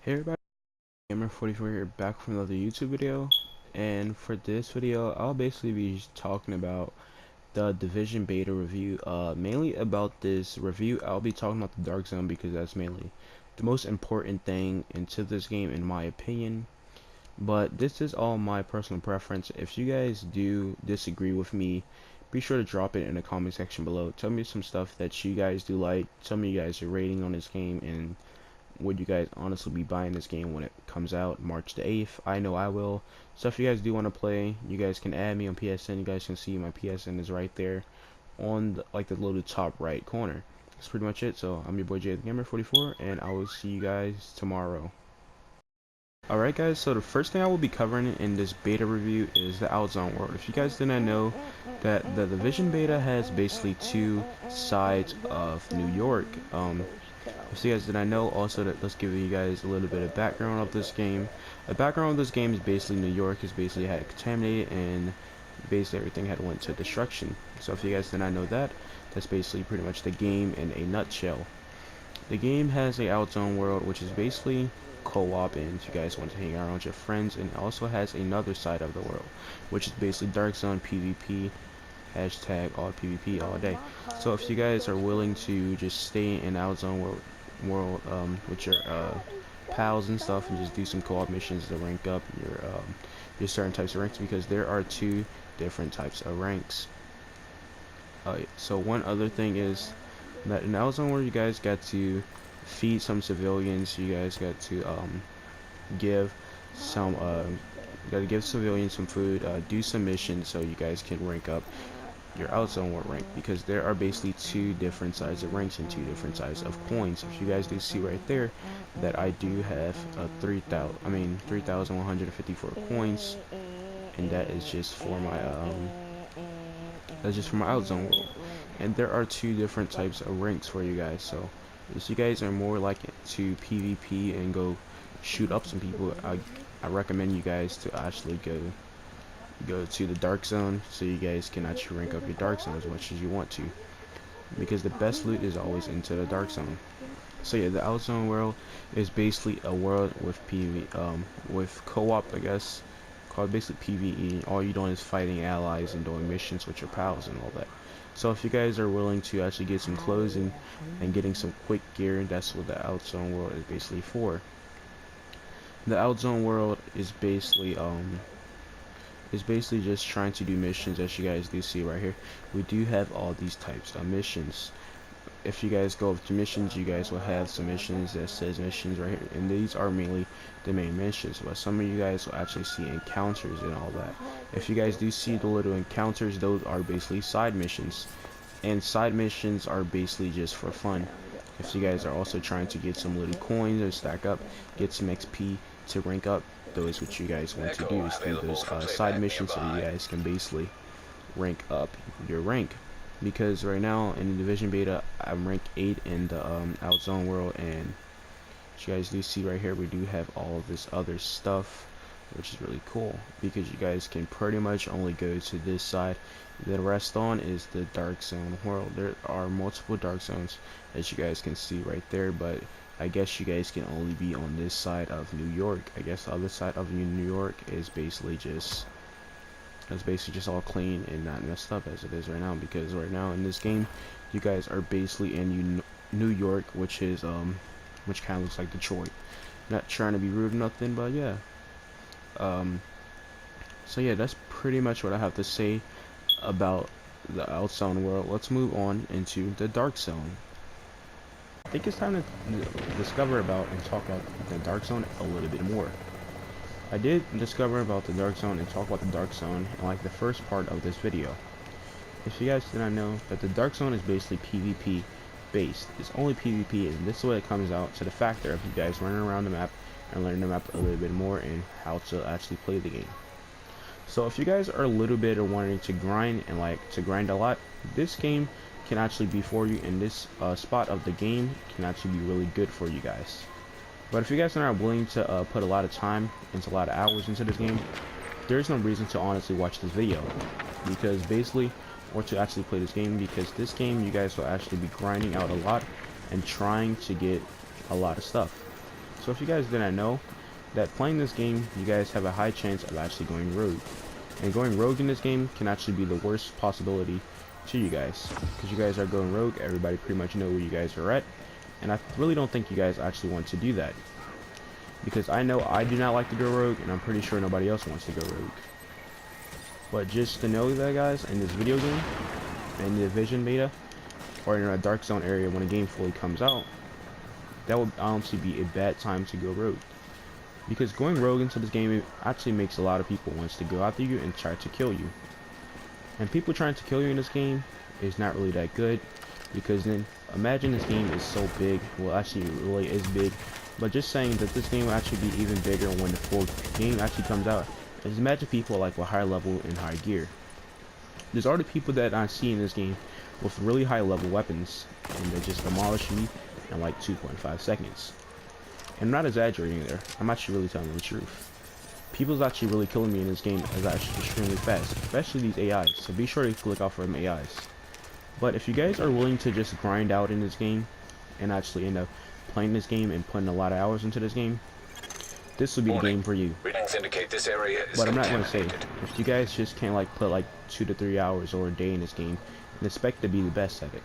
Hey everybody, Gamer44 here, back from another YouTube video. And for this video, I'll basically be talking about the Division beta review. Mainly about this review, I'll be talking about the Dark Zone because that's mainly the most important thing into this game in my opinion. But this is all my personal preference. If you guys do disagree with me, be sure to drop it in the comment section below. Tell me some stuff that you guys do like. Tell me you guys are rating on this game, and would you guys honestly be buying this game when it comes out March the 8th? I know I will. So if you guys do want to play, you guys can add me on PSN. You guys can see my PSN is right there on the little top right corner. That's pretty much it. So I'm your boy Jay the Gamer 44, and I will see you guys tomorrow. Alright guys, so the first thing I will be covering in this beta review is the Outzone world. If you guys did not know, that the Division beta has basically two sides of New York. If you guys did not know, also that let's give you guys a little bit of background of this game. The background of this game is basically New York is basically had contaminated and basically everything had went to destruction. So if you guys did not know that, that's basically pretty much the game in a nutshell. The game has a Outzone world, which is basically co-op, and if you guys want to hang out with your friends, and it also has another side of the world, which is basically Dark Zone PvP, hashtag all PvP all day. So if you guys are willing to just stay in Outzone world with your pals and stuff, and just do some co-op missions to rank up your certain types of ranks, because there are two different types of ranks. So one other thing is that in Outzone where you guys got to feed some civilians, you guys got to give some gotta give civilians some food, do some missions so you guys can rank up your Outzone world rank, because there are basically two different sides of ranks and two different sides of coins. If you guys do see right there that I do have 3,154 coins, and that is just for my Outzone world. And there are two different types of ranks for you guys. So if you guys are more like to PvP and go shoot up some people, I recommend you guys to actually go to the Dark Zone, so you guys can actually rank up your Dark Zone as much as you want to, because the best loot is always into the Dark Zone. So yeah, the Outzone world is basically a world with with co-op, I guess, called basically PvE. All you're doing is fighting allies and doing missions with your pals and all that. So if you guys are willing to actually get some clothes and getting some quick gear, that's what the Outzone world is basically for. The Outzone world is basically just trying to do missions. As you guys do see right here, we do have all these types of missions. If you guys go to missions, you guys will have some missions that says missions right here, and these are mainly the main missions, but some of you guys will actually see encounters and all that. If you guys do see the little encounters, those are basically side missions, and side missions are basically just for fun. If you guys are also trying to get some little coins or stack up, get some XP to rank up, those what you guys want to do is do those side missions, so you guys can basically rank up your rank. Because right now in the Division beta, I'm ranked 8 in the Outzone world, and as you guys do see right here, we do have all of this other stuff, which is really cool, because you guys can pretty much only go to this side. The rest on is the Dark Zone world. There are multiple Dark Zones, as you guys can see right there, but I guess you guys can only be on this side of New York. I guess the other side of New York is basically just all clean and not messed up as it is right now, because right now in this game you guys are basically in New York, which kind of looks like Detroit. Not trying to be rude or nothing, but yeah. So yeah, that's pretty much what I have to say about the Outzone world. Let's move on into the Dark Zone. I think it's time to discover about and talk about the Dark Zone a little bit more. I did discover about the Dark Zone and talk about the Dark Zone in like the first part of this video. If you guys did not know, that the Dark Zone is basically PvP based. It's only PvP, and this is the way it comes out to the factor of you guys running around the map and learning the map a little bit more and how to actually play the game. So if you guys are a little bit or wanting to grind and like to grind a lot, this game can actually be for you, and this spot of the game can actually be really good for you guys. But if you guys are not willing to put a lot of time into a lot of hours into this game, there's no reason to honestly watch this video, because basically, or to actually play this game, because this game you guys will actually be grinding out a lot and trying to get a lot of stuff. So if you guys didn't know, that playing this game, you guys have a high chance of actually going rogue. And going rogue in this game can actually be the worst possibility to you guys. Because you guys are going rogue, everybody pretty much know where you guys are at. And I really don't think you guys actually want to do that. Because I know I do not like to go rogue, and I'm pretty sure nobody else wants to go rogue. But just to know that, guys, in this video game, in the Division beta, or in a dark zone area when a game fully comes out, that would honestly be a bad time to go rogue. Because going rogue into this game, it actually makes a lot of people wants to go after you and try to kill you. And people trying to kill you in this game is not really that good, because then imagine this game is so big, well actually it really is big, but just saying that this game will actually be even bigger when the full game actually comes out. Just imagine people like with higher level and high gear. There's already people that I see in this game with really high level weapons, and they just demolish me in like 2.5 seconds. And I'm not exaggerating there, I'm actually really telling the truth. People's actually really killing me in this game is actually extremely fast, especially these AIs, so be sure to look out for them AIs. But if you guys are willing to just grind out in this game, and actually end up playing this game and putting a lot of hours into this game, this will be the game for you. Readings indicate this area is but I'm not going to say, if you guys just can't like put like 2 to 3 hours or a day in this game and expect to be the best at it,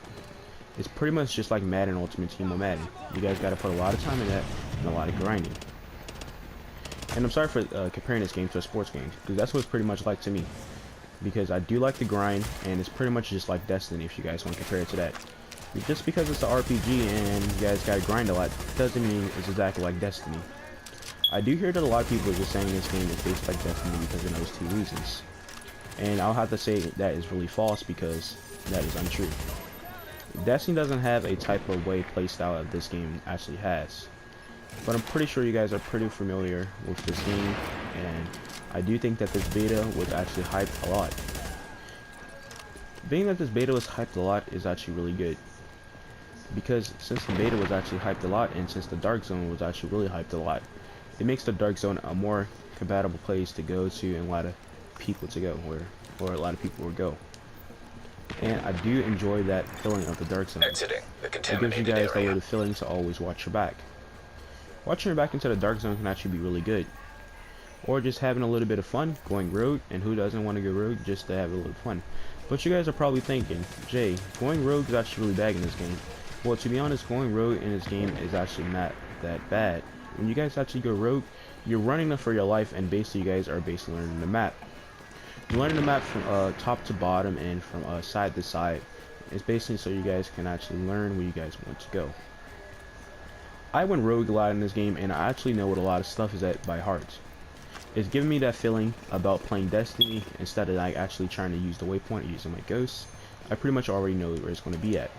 it's pretty much just like Madden Ultimate Team or Madden. You guys got to put a lot of time in that and a lot of grinding. And I'm sorry for comparing this game to a sports game, because that's what it's pretty much like to me. Because I do like the grind, and it's pretty much just like Destiny if you guys want to compare it to that. Just because it's an RPG and you guys gotta grind a lot doesn't mean it's exactly like Destiny. I do hear that a lot of people are just saying this game is based like Destiny because of those 2 reasons. And I'll have to say that is really false, because that is untrue. Destiny doesn't have a type of way playstyle that this game actually has. But I'm pretty sure you guys are pretty familiar with this game, and I do think that this beta was actually hyped a lot. Being that this beta was hyped a lot is actually really good. Because since the beta was actually hyped a lot, and since the dark zone was actually really hyped a lot, it makes the dark zone a more compatible place to go to and a lot of people to go, where a lot of people would go. And I do enjoy that feeling of the dark zone. It gives you guys the feeling to always watch your back. Watching your back into the dark zone can actually be really good. Or just having a little bit of fun going rogue, and who doesn't want to go rogue just to have a little fun. But you guys are probably thinking, Jay, going rogue is actually really bad in this game. Well, to be honest, going rogue in this game is actually not that bad. When you guys actually go rogue, you're running for your life, and basically you guys are basically learning the map. You're learning the map from top to bottom and from side to side. It's basically so you guys can actually learn where you guys want to go. I went rogue a lot in this game, and I actually know what a lot of stuff is at by heart. It's giving me that feeling about playing Destiny instead of like actually trying to use the waypoint or using my ghosts. I pretty much already know where it's going to be at.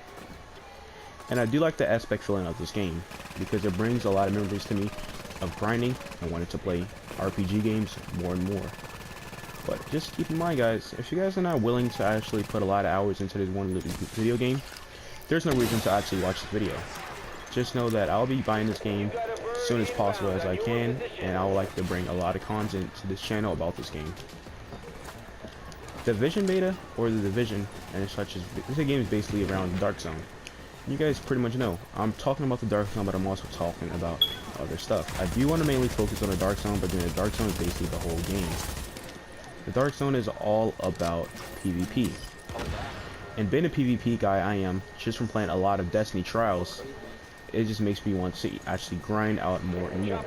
And I do like the aspect feeling of this game, because it brings a lot of memories to me of grinding and wanting to play RPG games more and more. But just keep in mind, guys, if you guys are not willing to actually put a lot of hours into this one video game, there's no reason to actually watch this video. Just know that I'll be buying this game as soon as possible as I can, and I would like to bring a lot of content to this channel about this game. The Division beta, or the Division, and such as this game is basically around the dark zone. You guys pretty much know I'm talking about the dark zone, but I'm also talking about other stuff. I do want to mainly focus on the dark zone, but then the dark zone is basically the whole game. The dark zone is all about PvP, and being a PvP guy I am, just from playing a lot of Destiny Trials, it just makes me want to actually grind out more and more.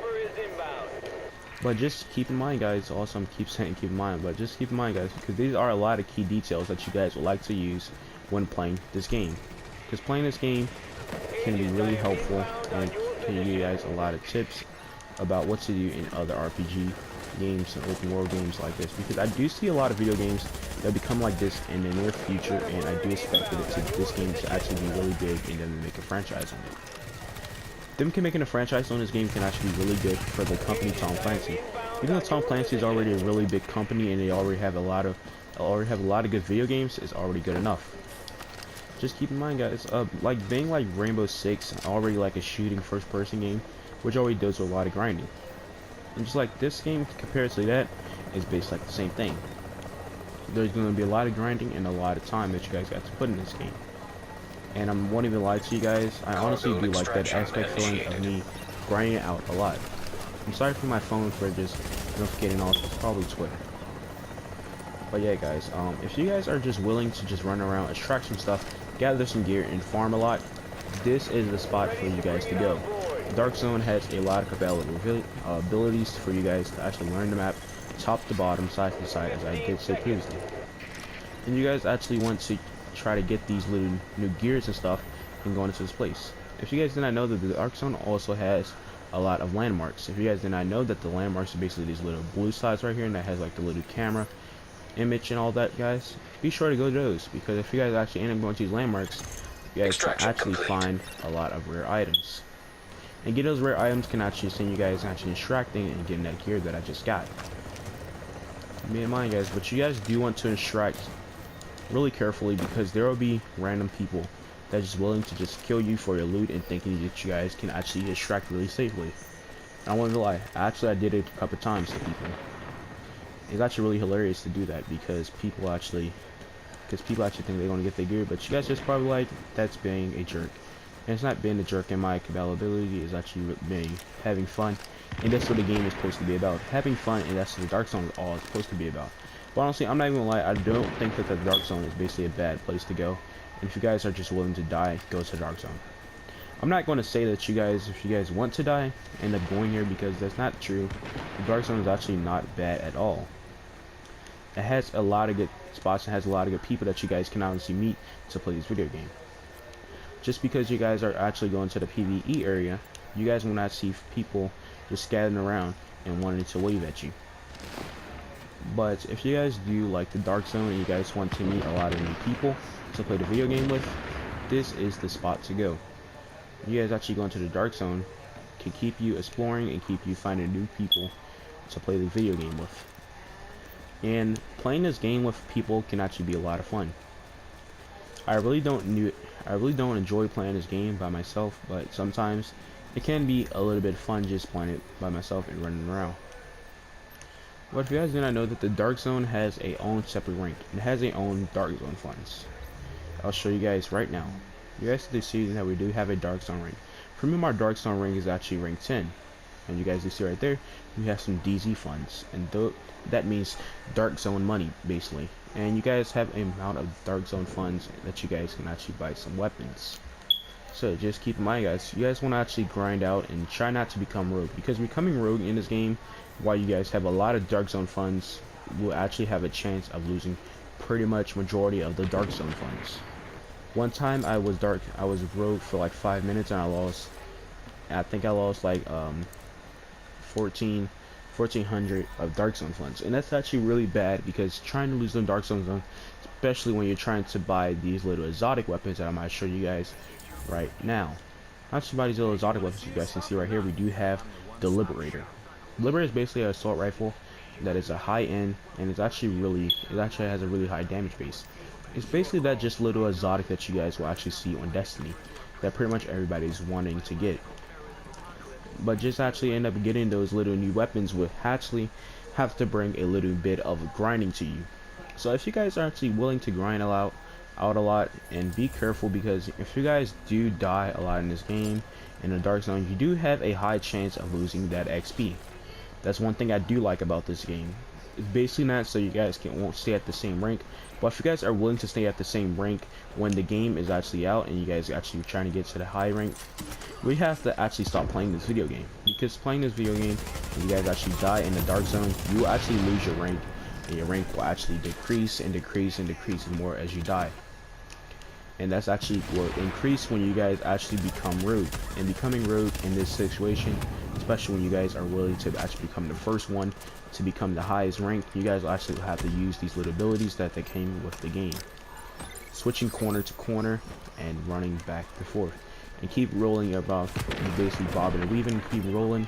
But just keep in mind, guys, also I'm keep saying keep in mind, but just keep in mind, guys, because these are a lot of key details that you guys would like to use when playing this game. Because playing this game can be really helpful and can give you guys a lot of tips about what to do in other RPG games and open world games like this. Because I do see a lot of video games that become like this in the near future, and I do expect this game to actually be really big and then make a franchise on it. Them making a franchise on this game can actually be really good for the company Tom Clancy. Even though Tom Clancy is already a really big company and they already have a lot of good video games, it's already good enough. Just keep in mind, guys, like being like Rainbow Six, already like a shooting first-person game, which already does a lot of grinding. And just like this game, compared to that, is based like the same thing. There's going to be a lot of grinding and a lot of time that you guys got to put in this game. And I won't even lie to you guys, I honestly do like that aspect feeling of me grinding it out a lot. I'm sorry for my phone for just notificating off. It's probably Twitter. But yeah, guys, if you guys are just willing to just run around, extract some stuff, gather some gear, and farm a lot, this is the spot for you guys to go. Dark Zone has a lot of abilities for you guys to actually learn the map, top to bottom, side to side, as I did say previously. And you guys actually want to try to get these little new gears and stuff and go into this place. If you guys did not know that the Dark Zone also has a lot of landmarks. If you guys did not know that the landmarks are basically these little blue slides right here, and that has like the little camera image and all that, guys, be sure to go to those, because if you guys actually end up going to these landmarks, you guys can actually find a lot of rare items. And getting those rare items can actually send you guys actually extracting and getting that gear that I just got. Keep in mind, guys, but you guys do want to extract really carefully, because there will be random people that's just willing to just kill you for your loot and thinking that you guys can actually extract really safely. And I won't lie, I did it a couple times to people. It's actually really hilarious to do that, because people actually think they're going to get their gear, but you guys just probably like, that's being a jerk. And it's not being a jerk in my ability, it's actually being having fun, and that's what the game is supposed to be about. Having fun, and that's what the Dark Zone is all it's supposed to be about. But honestly, I'm not even gonna lie, I don't think that the Dark Zone is basically a bad place to go. And if you guys are just willing to die, go to the Dark Zone. I'm not going to say that you guys, if you guys want to die, end up going here, because that's not true. The Dark Zone is actually not bad at all. It has a lot of good spots and has a lot of good people that you guys can obviously meet to play this video game. Just because you guys are actually going to the PvE area, you guys will not see people just scattering around and wanting to wave at you. But if you guys do like the Dark Zone and you guys want to meet a lot of new people to play the video game with, this is the spot to go. You guys actually going to the Dark Zone can keep you exploring and keep you finding new people to play the video game with. And playing this game with people can actually be a lot of fun. I really don't enjoy playing this game by myself, but sometimes it can be a little bit fun just playing it by myself and running around. But if you guys did not know that the Dark Zone has a own separate rank, it has a own Dark Zone funds. I'll show you guys right now. You guys do see that we do have a Dark Zone rank. For me, my Dark Zone rank is actually rank 10. And you guys do see right there, we have some DZ funds, and that means Dark Zone money, basically. And you guys have an amount of Dark Zone funds that you guys can actually buy some weapons. So just keep in mind, guys, you guys want to actually grind out and try not to become rogue, because becoming rogue in this game, while you guys have a lot of Dark Zone funds, will actually have a chance of losing pretty much majority of the Dark Zone funds. One time I was rogue for like 5 minutes, and I think I lost like 1400 of Dark Zone funds, and that's actually really bad, because trying to lose them Dark Zone, especially when you're trying to buy these little exotic weapons that I might show you guys right now. Actually, by these little exotic weapons, you guys can see right here, we do have the Liberator. Liberator is basically an assault rifle that is a high end, and it actually has a really high damage base. It's basically that just little exotic that you guys will actually see on Destiny, that pretty much everybody's wanting to get. But just actually end up getting those little new weapons will actually have to bring a little bit of grinding to you. So if you guys are actually willing to grind out a lot, and be careful, because if you guys do die a lot in this game in the Dark Zone, you do have a high chance of losing that XP. That's one thing I do like about this game. It's basically not so you guys won't stay at the same rank, but if you guys are willing to stay at the same rank when the game is actually out and you guys are actually trying to get to the high rank, we have to actually stop playing this video game. Because playing this video game, when you guys actually die in the Dark Zone, you will actually lose your rank, and your rank will actually decrease and decrease and decrease more as you die. And that's actually will increase when you guys actually become rogue. And becoming rogue in this situation, especially when you guys are willing to actually become the first one to become the highest rank, you guys will actually have to use these little abilities that they came with the game. Switching corner to corner and running back and forth. And keep rolling about, basically bobbing and weaving, keep rolling.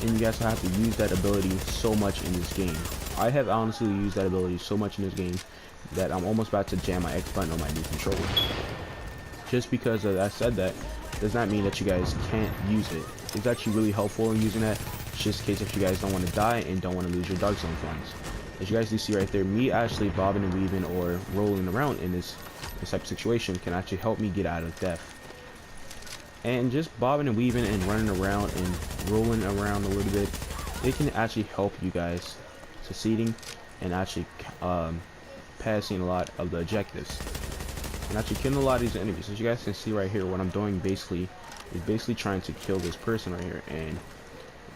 And you guys have to use that ability so much in this game. I have honestly used that ability so much in this game that I'm almost about to jam my X button on my new controller. Just because I said that does not mean that you guys can't use it. It's actually really helpful in using that, just in case if you guys don't want to die and don't want to lose your Dark Zone funds. As you guys do see right there, me actually bobbing and weaving or rolling around in this type of situation can actually help me get out of death. and just bobbing and weaving and running around and rolling around a little bit, it can actually help you guys succeeding and actually passing a lot of the objectives and actually killing a lot of these enemies. As you guys can see right here, what I'm doing basically is trying to kill this person right here, and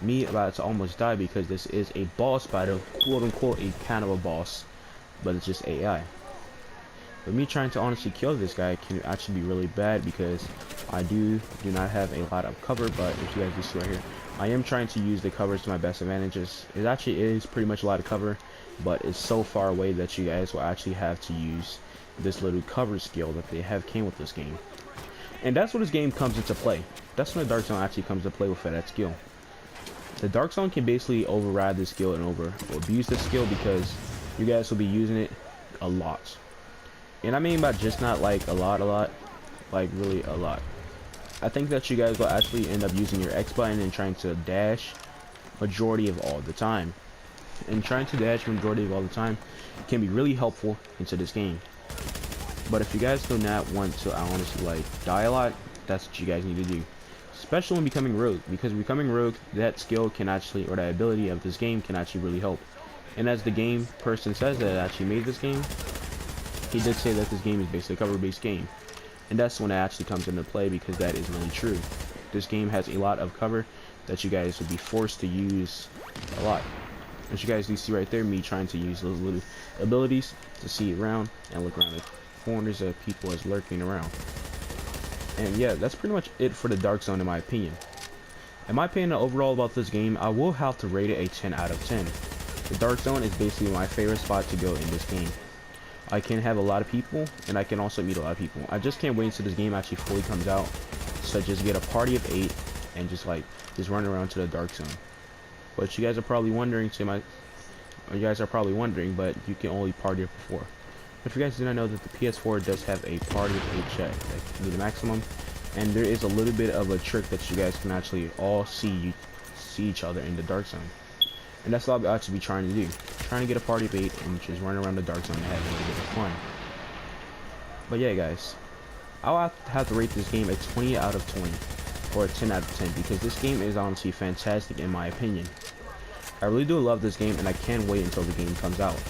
me about to almost die because this is a boss battle, quote unquote, a kind of a boss, but it's just AI. But me trying to honestly kill this guy can actually be really bad because I do not have a lot of cover. But if you guys can see right here, I am trying to use the covers to my best advantages. It actually is pretty much a lot of cover, but it's so far away that you guys will actually have to use this little cover skill that they have came with this game. And that's where this game comes into play. That's when the Dark Zone actually comes to play with that skill. The Dark Zone can basically override this skill and abuse this skill because you guys will be using it a lot. And I mean by just not like a lot, like really a lot. I think that you guys will actually end up using your X button and trying to dash majority of all the time. And trying to dash majority of all the time can be really helpful into this game. But if you guys do not want to honestly like die a lot, that's what you guys need to do. Especially when becoming rogue, because becoming rogue, that skill can actually, or that ability of this game can actually really help. And as the game person says that actually made this game, he did say that this game is basically a cover-based game. And that's when it actually comes into play, because that is really true. This game has a lot of cover that you guys will be forced to use a lot. As you guys do see right there, me trying to use those little abilities to see around and look around the corners of people is lurking around. And yeah, that's pretty much it for the Dark Zone in my opinion. In my opinion overall about this game, I will have to rate it a 10 out of 10. The Dark Zone is basically my favorite spot to go in this game. I can have a lot of people, and I can also meet a lot of people. I just can't wait until this game actually fully comes out, so just get a party of 8 and just run around to the Dark Zone. But you guys are probably wondering, but you can only party up to 4. But if you guys did not know that the PS4 does have a party of 8 chat, that can be the maximum, and there is a little bit of a trick that you guys can actually all see each other in the Dark Zone. And that's what I'll actually be trying to do. Trying to get a party of 8 and just run around the Dark Zone and have a little bit of fun. But yeah guys, I'll have to rate this game a 20 out of 20. Or a 10 out of 10, because this game is honestly fantastic in my opinion. I really do love this game, and I can't wait until the game comes out.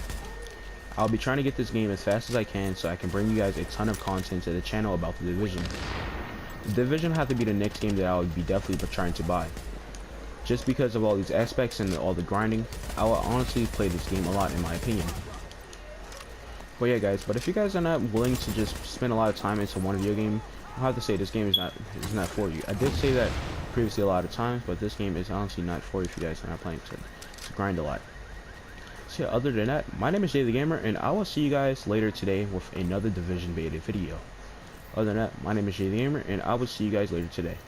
I'll be trying to get this game as fast as I can so I can bring you guys a ton of content to the channel about The Division. The Division will have to be the next game that I would be definitely trying to buy. Just because of all these aspects and all the grinding, I will honestly play this game a lot in my opinion. But yeah guys, but if you guys are not willing to just spend a lot of time into one video game, I'll have to say this game is not for you. I did say that previously a lot of times, but this game is honestly not for you if you guys are not playing to grind a lot. So yeah, other than that, my name is Jay the Gamer, and I will see you guys later today with another Division beta video. Other than that, my name is Jay the Gamer, and I will see you guys later today.